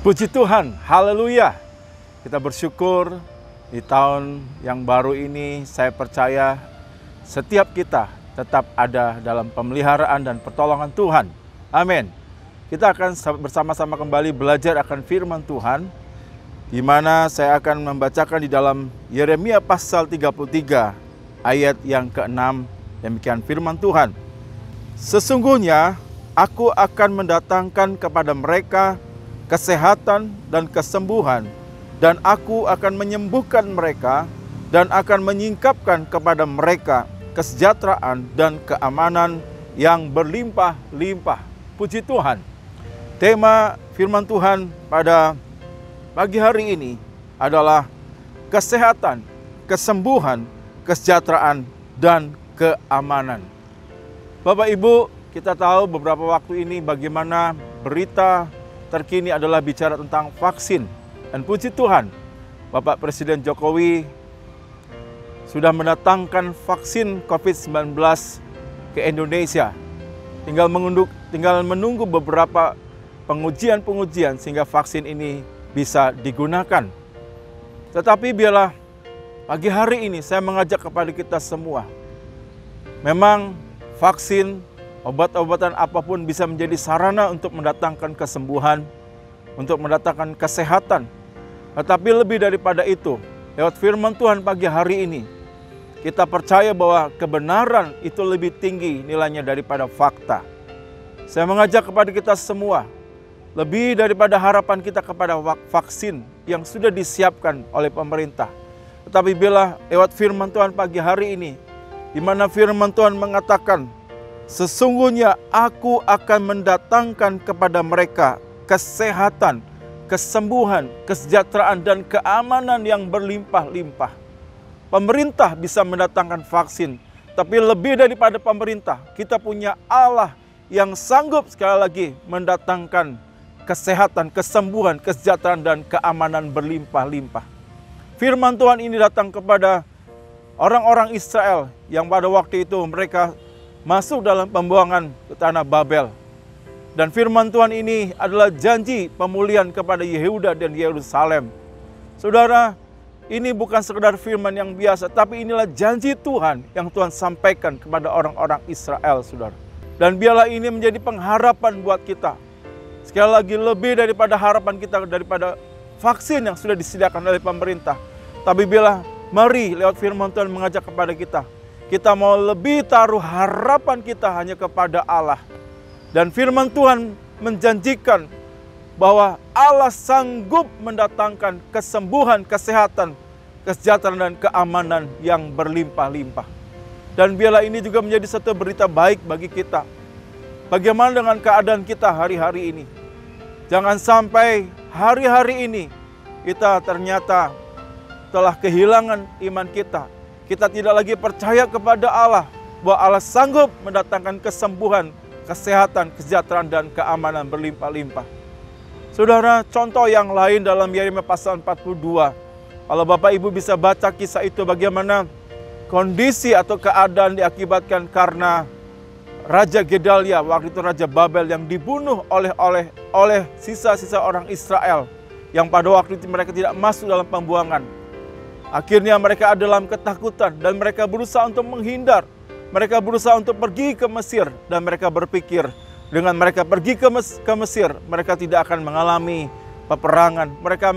Puji Tuhan, haleluya. Kita bersyukur di tahun yang baru ini, saya percaya setiap kita tetap ada dalam pemeliharaan dan pertolongan Tuhan. Amin. Kita akan bersama-sama kembali belajar akan firman Tuhan, di mana saya akan membacakan di dalam Yeremia pasal 33 ayat yang ke-6. Demikian firman Tuhan. Sesungguhnya aku akan mendatangkan kepada mereka kesehatan dan kesembuhan, dan aku akan menyembuhkan mereka dan akan menyingkapkan kepada mereka kesejahteraan dan keamanan yang berlimpah-limpah. Puji Tuhan. Tema firman Tuhan pada pagi hari ini adalah kesehatan, kesembuhan, kesejahteraan, dan keamanan. Bapak Ibu, kita tahu beberapa waktu ini bagaimana berita terkini adalah bicara tentang vaksin. Dan puji Tuhan, Bapak Presiden Jokowi sudah mendatangkan vaksin COVID-19 ke Indonesia. Tinggal menunggu beberapa pengujian sehingga vaksin ini bisa digunakan. Tetapi biarlah pagi hari ini saya mengajak kepada kita semua. Memang vaksin, obat-obatan apapun bisa menjadi sarana untuk mendatangkan kesembuhan, untuk mendatangkan kesehatan. Tetapi lebih daripada itu, lewat firman Tuhan pagi hari ini, kita percaya bahwa kebenaran itu lebih tinggi nilainya daripada fakta. Saya mengajak kepada kita semua, lebih daripada harapan kita kepada vaksin yang sudah disiapkan oleh pemerintah. Tetapi bila lewat firman Tuhan pagi hari ini, di mana firman Tuhan mengatakan, sesungguhnya aku akan mendatangkan kepada mereka kesehatan, kesembuhan, kesejahteraan, dan keamanan yang berlimpah-limpah. Pemerintah bisa mendatangkan vaksin, tapi lebih daripada pemerintah, kita punya Allah yang sanggup sekali lagi mendatangkan kesehatan, kesembuhan, kesejahteraan, dan keamanan berlimpah-limpah. Firman Tuhan ini datang kepada orang-orang Israel yang pada waktu itu mereka masuk dalam pembuangan ke tanah Babel. Dan firman Tuhan ini adalah janji pemulihan kepada Yehuda dan Yerusalem. Saudara, ini bukan sekedar firman yang biasa, tapi inilah janji Tuhan yang Tuhan sampaikan kepada orang-orang Israel, saudara. Dan biarlah ini menjadi pengharapan buat kita. Sekali lagi, lebih daripada harapan kita daripada vaksin yang sudah disediakan oleh pemerintah. Tapi biarlah, mari lewat firman Tuhan mengajak kepada kita, kita mau lebih taruh harapan kita hanya kepada Allah. Dan firman Tuhan menjanjikan bahwa Allah sanggup mendatangkan kesembuhan, kesehatan, kesejahteraan, dan keamanan yang berlimpah-limpah. Dan biarlah ini juga menjadi satu berita baik bagi kita. Bagaimana dengan keadaan kita hari-hari ini? Jangan sampai hari-hari ini kita ternyata telah kehilangan iman kita. Kita tidak lagi percaya kepada Allah, bahwa Allah sanggup mendatangkan kesembuhan, kesehatan, kesejahteraan, dan keamanan berlimpah-limpah. Saudara, contoh yang lain dalam Yeremia pasal 42. Kalau Bapak Ibu bisa baca kisah itu, bagaimana kondisi atau keadaan diakibatkan karena Raja Gedalia, waktu itu Raja Babel, yang dibunuh oleh sisa-sisa orang Israel, yang pada waktu itu mereka tidak masuk dalam pembuangan. Akhirnya mereka ada dalam ketakutan dan mereka berusaha untuk menghindar. Mereka berusaha untuk pergi ke Mesir dan mereka berpikir dengan mereka pergi ke Mesir, mereka tidak akan mengalami peperangan. Mereka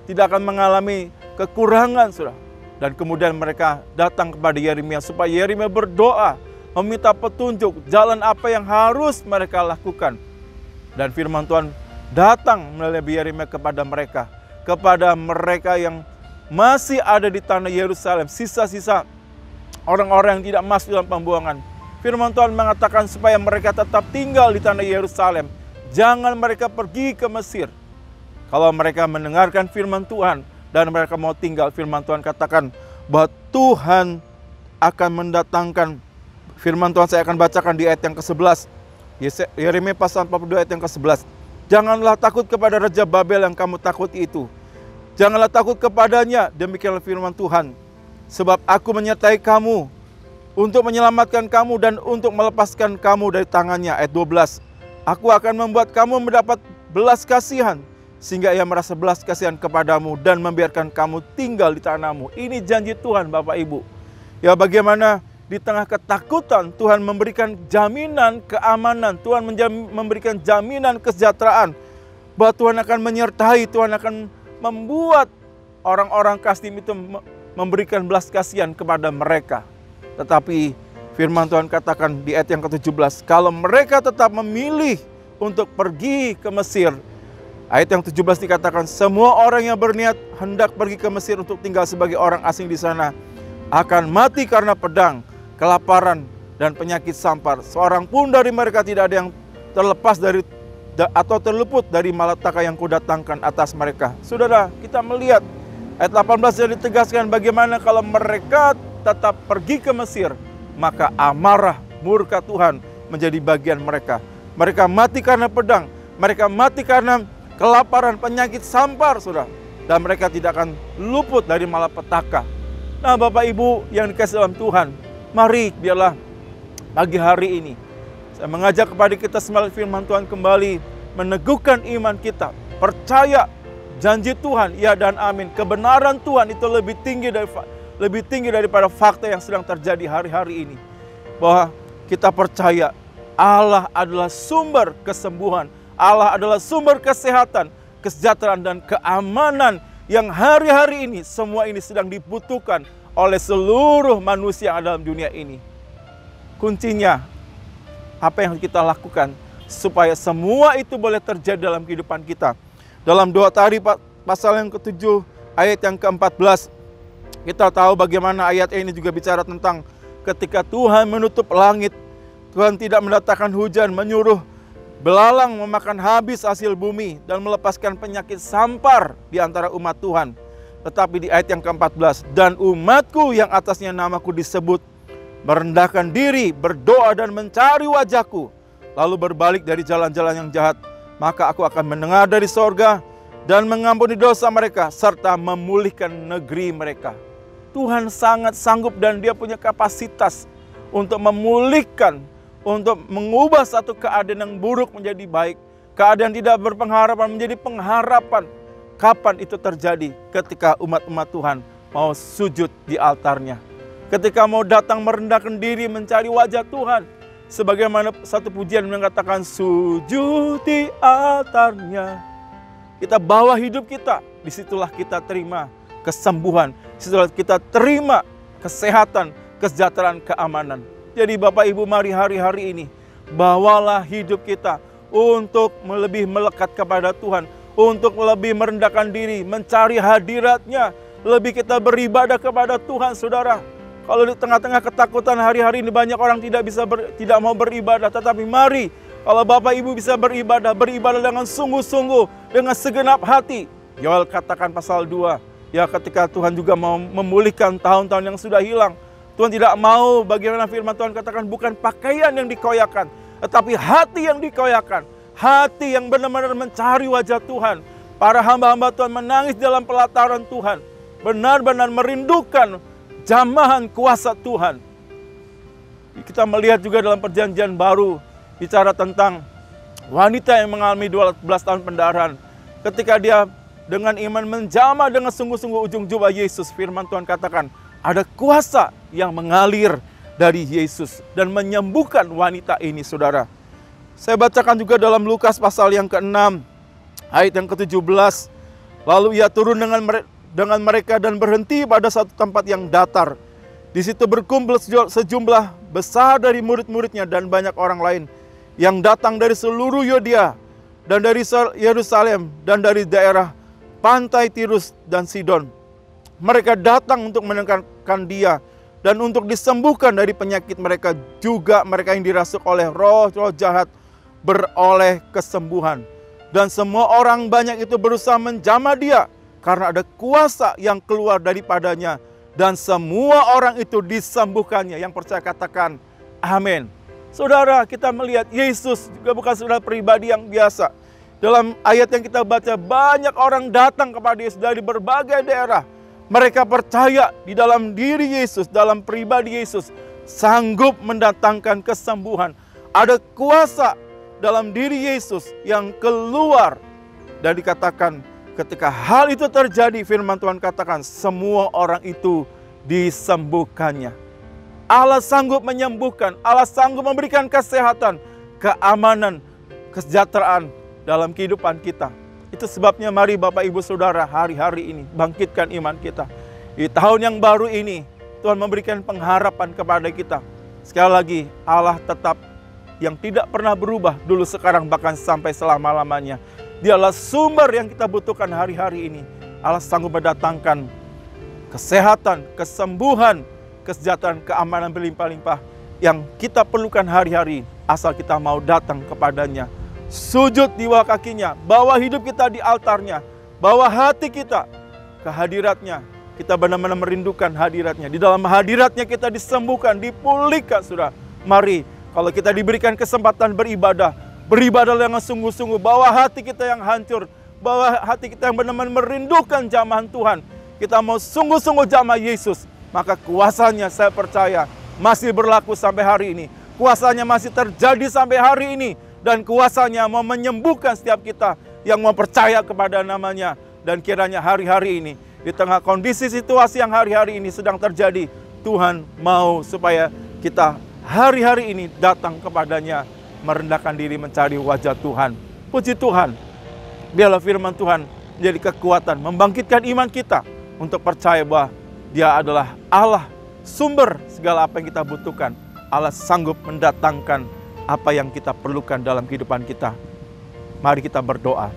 tidak akan mengalami kekurangan, saudara. Dan kemudian mereka datang kepada Yeremia supaya Yeremia berdoa, meminta petunjuk jalan apa yang harus mereka lakukan. Dan firman Tuhan datang melalui Yeremia kepada mereka yang masih ada di tanah Yerusalem, sisa-sisa orang-orang yang tidak masuk dalam pembuangan. Firman Tuhan mengatakan supaya mereka tetap tinggal di tanah Yerusalem. Jangan mereka pergi ke Mesir. Kalau mereka mendengarkan firman Tuhan dan mereka mau tinggal, firman Tuhan katakan bahwa Tuhan akan mendatangkan. Firman Tuhan saya akan bacakan di ayat yang ke-11. Yeremia pasal 42 ayat yang ke-11. Janganlah takut kepada Raja Babel yang kamu takuti itu. Janganlah takut kepadanya, demikianlah firman Tuhan. Sebab aku menyertai kamu untuk menyelamatkan kamu dan untuk melepaskan kamu dari tangannya. Ayat 12. Aku akan membuat kamu mendapat belas kasihan sehingga ia merasa belas kasihan kepadamu dan membiarkan kamu tinggal di tanahmu. Ini janji Tuhan, Bapak Ibu. Ya, bagaimana di tengah ketakutan Tuhan memberikan jaminan keamanan, Tuhan memberikan jaminan kesejahteraan, bahwa Tuhan akan menyertai, Tuhan akan membuat orang-orang Kasdim itu memberikan belas kasihan kepada mereka. Tetapi firman Tuhan katakan di ayat yang ke-17, kalau mereka tetap memilih untuk pergi ke Mesir, ayat yang 17 dikatakan, semua orang yang berniat hendak pergi ke Mesir untuk tinggal sebagai orang asing di sana akan mati karena pedang, kelaparan, dan penyakit sampar. Seorang pun dari mereka tidak ada yang terlepas dari atau terluput dari malapetaka yang kudatangkan atas mereka. Saudara, kita melihat ayat 18 yang ditegaskan bagaimana kalau mereka tetap pergi ke Mesir, maka amarah murka Tuhan menjadi bagian mereka. Mereka mati karena pedang, mereka mati karena kelaparan, penyakit sampar, saudara. Dan mereka tidak akan luput dari malapetaka. Nah, Bapak Ibu yang dikasihi dalam Tuhan, mari biarlah pagi hari ini saya mengajak kepada kita semua firman Tuhan kembali meneguhkan iman kita. Percaya janji Tuhan, ya dan amin. Kebenaran Tuhan itu lebih tinggi daripada fakta yang sedang terjadi hari-hari ini. Bahwa kita percaya Allah adalah sumber kesembuhan, Allah adalah sumber kesehatan, kesejahteraan, dan keamanan yang hari-hari ini semua ini sedang dibutuhkan oleh seluruh manusia yang ada dalam dunia ini. Kuncinya, apa yang kita lakukan supaya semua itu boleh terjadi dalam kehidupan kita. Dalam 2 Tari pasal yang ke-7 ayat yang ke-14, kita tahu bagaimana ayat ini juga bicara tentang ketika Tuhan menutup langit, Tuhan tidak mendatangkan hujan, menyuruh belalang memakan habis hasil bumi dan melepaskan penyakit sampar di antara umat Tuhan. Tetapi di ayat yang ke-14, dan umatku yang atasnya namaku disebut, merendahkan diri, berdoa dan mencari wajahku, lalu berbalik dari jalan-jalan yang jahat, maka aku akan mendengar dari sorga dan mengampuni dosa mereka, serta memulihkan negeri mereka. Tuhan sangat sanggup dan Dia punya kapasitas untuk memulihkan, untuk mengubah satu keadaan yang buruk menjadi baik. Keadaan tidak berpengharapan menjadi pengharapan. Kapan itu terjadi? Ketika umat-umat Tuhan mau sujud di altarnya. Ketika mau datang merendahkan diri mencari wajah Tuhan. Sebagaimana satu pujian mengatakan, sujud di altarnya. Kita bawa hidup kita. Disitulah kita terima kesembuhan. Disitulah kita terima kesehatan, kesejahteraan, keamanan. Jadi Bapak Ibu, mari hari-hari ini bawalah hidup kita untuk lebih melekat kepada Tuhan, untuk lebih merendahkan diri, mencari hadirat-Nya, lebih kita beribadah kepada Tuhan, saudara. Kalau di tengah-tengah ketakutan hari-hari ini banyak orang tidak mau beribadah, tetapi mari kalau Bapak Ibu bisa beribadah dengan sungguh-sungguh, dengan segenap hati. Yoel katakan pasal 2, ya ketika Tuhan juga mau memulihkan tahun-tahun yang sudah hilang. Tuhan tidak mau, bagaimana firman Tuhan katakan, bukan pakaian yang dikoyakan, tetapi hati yang dikoyakan. Hati yang benar-benar mencari wajah Tuhan. Para hamba-hamba Tuhan menangis dalam pelataran Tuhan. Benar-benar merindukan jamahan kuasa Tuhan. Kita melihat juga dalam perjanjian baru, bicara tentang wanita yang mengalami 12 tahun pendarahan. Ketika dia dengan iman menjamah dengan sungguh-sungguh ujung jubah Yesus, firman Tuhan katakan, ada kuasa yang mengalir dari Yesus dan menyembuhkan wanita ini, saudara. Saya bacakan juga dalam Lukas pasal yang ke-6, ayat yang ke-17. Lalu ia turun dengan mereka dan berhenti pada satu tempat yang datar. Di situ berkumpul sejumlah besar dari murid-muridnya dan banyak orang lain yang datang dari seluruh Yudea dan dari Yerusalem dan dari daerah pantai Tirus dan Sidon. Mereka datang untuk mendengarkan dia dan untuk disembuhkan dari penyakit mereka. Juga mereka yang dirasuk oleh roh-roh jahat beroleh kesembuhan. Dan semua orang banyak itu berusaha menjamah dia karena ada kuasa yang keluar daripadanya. Dan semua orang itu disembuhkannya. Yang percaya katakan amin. Saudara, kita melihat Yesus juga bukan saudara pribadi yang biasa. Dalam ayat yang kita baca, banyak orang datang kepada Yesus dari berbagai daerah. Mereka percaya di dalam diri Yesus, dalam pribadi Yesus, sanggup mendatangkan kesembuhan. Ada kuasa dalam diri Yesus yang keluar Dan dikatakan ketika hal itu terjadi, firman Tuhan katakan semua orang itu disembuhkannya. Allah sanggup menyembuhkan, Allah sanggup memberikan kesehatan, keamanan, kesejahteraan dalam kehidupan kita. Itu sebabnya mari Bapak Ibu Saudara hari-hari ini bangkitkan iman kita. Di tahun yang baru ini Tuhan memberikan pengharapan kepada kita. Sekali lagi, Allah tetap yang tidak pernah berubah dulu, sekarang, bahkan sampai selama-lamanya. Dialah sumber yang kita butuhkan hari-hari ini. Allah sanggup mendatangkan kesehatan, kesembuhan, kesejahteraan, keamanan berlimpah-limpah yang kita perlukan hari-hari, asal kita mau datang kepadanya. Sujud di bawah kakinya, bawa hidup kita di altarnya, bawa hati kita ke hadiratnya. Kita benar-benar merindukan hadiratnya. Di dalam hadiratnya kita disembuhkan, dipulihkan, saudara. Mari, kalau kita diberikan kesempatan beribadah, beribadahlah dengan sungguh-sungguh. Bawa hati kita yang hancur, bawa hati kita yang benar-benar merindukan jamahan Tuhan. Kita mau sungguh-sungguh jamaah Yesus, maka kuasanya saya percaya masih berlaku sampai hari ini. Kuasanya masih terjadi sampai hari ini. Dan kuasanya mau menyembuhkan setiap kita yang mau percaya kepada namanya. Dan kiranya hari-hari ini, di tengah kondisi situasi yang hari-hari ini sedang terjadi, Tuhan mau supaya kita hari-hari ini datang kepadanya, merendahkan diri mencari wajah Tuhan. Puji Tuhan, biarlah firman Tuhan menjadi kekuatan, membangkitkan iman kita untuk percaya bahwa Dia adalah Allah, sumber segala apa yang kita butuhkan. Allah sanggup mendatangkan apa yang kita perlukan dalam kehidupan kita. Mari kita berdoa.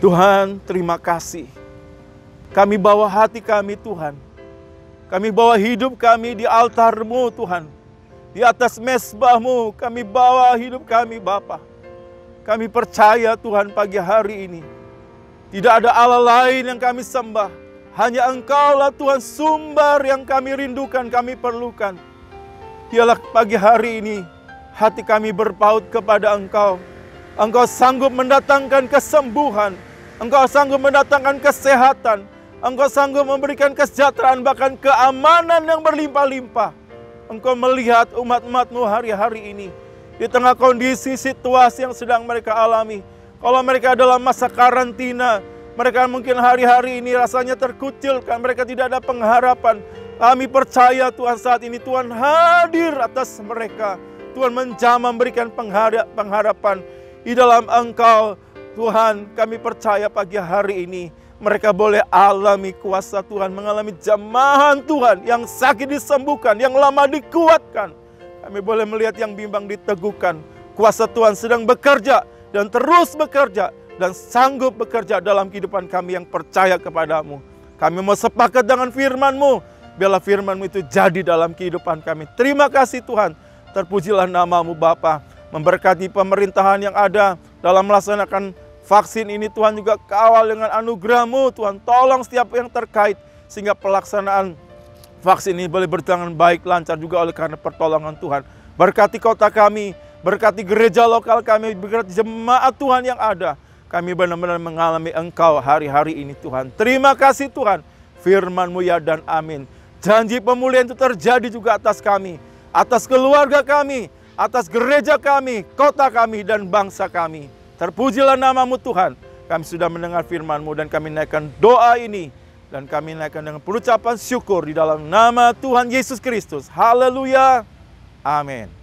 Tuhan, terima kasih. Kami bawa hati kami, Tuhan. Kami bawa hidup kami di altar-Mu, Tuhan. Di atas mezbah-Mu, kami bawa hidup kami, Bapa. Kami percaya, Tuhan, pagi hari ini tidak ada Allah lain yang kami sembah. Hanya Engkau-lah, Tuhan, sumber yang kami rindukan, kami perlukan. Dialah pagi hari ini hati kami berpaut kepada Engkau. Engkau sanggup mendatangkan kesembuhan. Engkau sanggup mendatangkan kesehatan. Engkau sanggup memberikan kesejahteraan, bahkan keamanan yang berlimpah-limpah. Engkau melihat umat-umat-Mu hari-hari ini. Di tengah kondisi situasi yang sedang mereka alami. Kalau mereka dalam masa karantina, mereka mungkin hari-hari ini rasanya terkucilkan. Mereka tidak ada pengharapan. Kami percaya Tuhan saat ini Tuhan hadir atas mereka. Tuhan menjamah memberikan pengharapan di dalam Engkau. Tuhan, kami percaya pagi hari ini mereka boleh alami kuasa Tuhan, mengalami jamahan Tuhan, yang sakit disembuhkan, yang lama dikuatkan. Kami boleh melihat yang bimbang diteguhkan. Kuasa Tuhan sedang bekerja dan terus bekerja dan sanggup bekerja dalam kehidupan kami yang percaya kepadamu. Kami mau sepakat dengan firman-Mu. Biarlah firman-Mu itu jadi dalam kehidupan kami. Terima kasih Tuhan. Terpujilah nama-Mu Bapa. Memberkati pemerintahan yang ada dalam melaksanakan vaksin ini, Tuhan, juga kawal dengan anugerah-Mu, Tuhan. Tolong setiap yang terkait sehingga pelaksanaan vaksin ini boleh berjalan baik, lancar juga oleh karena pertolongan Tuhan. Berkati kota kami, berkati gereja lokal kami, berkati jemaat Tuhan yang ada. Kami benar-benar mengalami Engkau hari-hari ini, Tuhan. Terima kasih Tuhan. Firman-Mu ya dan amin. Janji pemulihan itu terjadi juga atas kami, atas keluarga kami, atas gereja kami, kota kami, dan bangsa kami. Terpujilah nama-Mu Tuhan. Kami sudah mendengar firman-Mu dan kami naikkan doa ini. Dan kami naikkan dengan perucapan syukur di dalam nama Tuhan Yesus Kristus. Haleluya. Amin.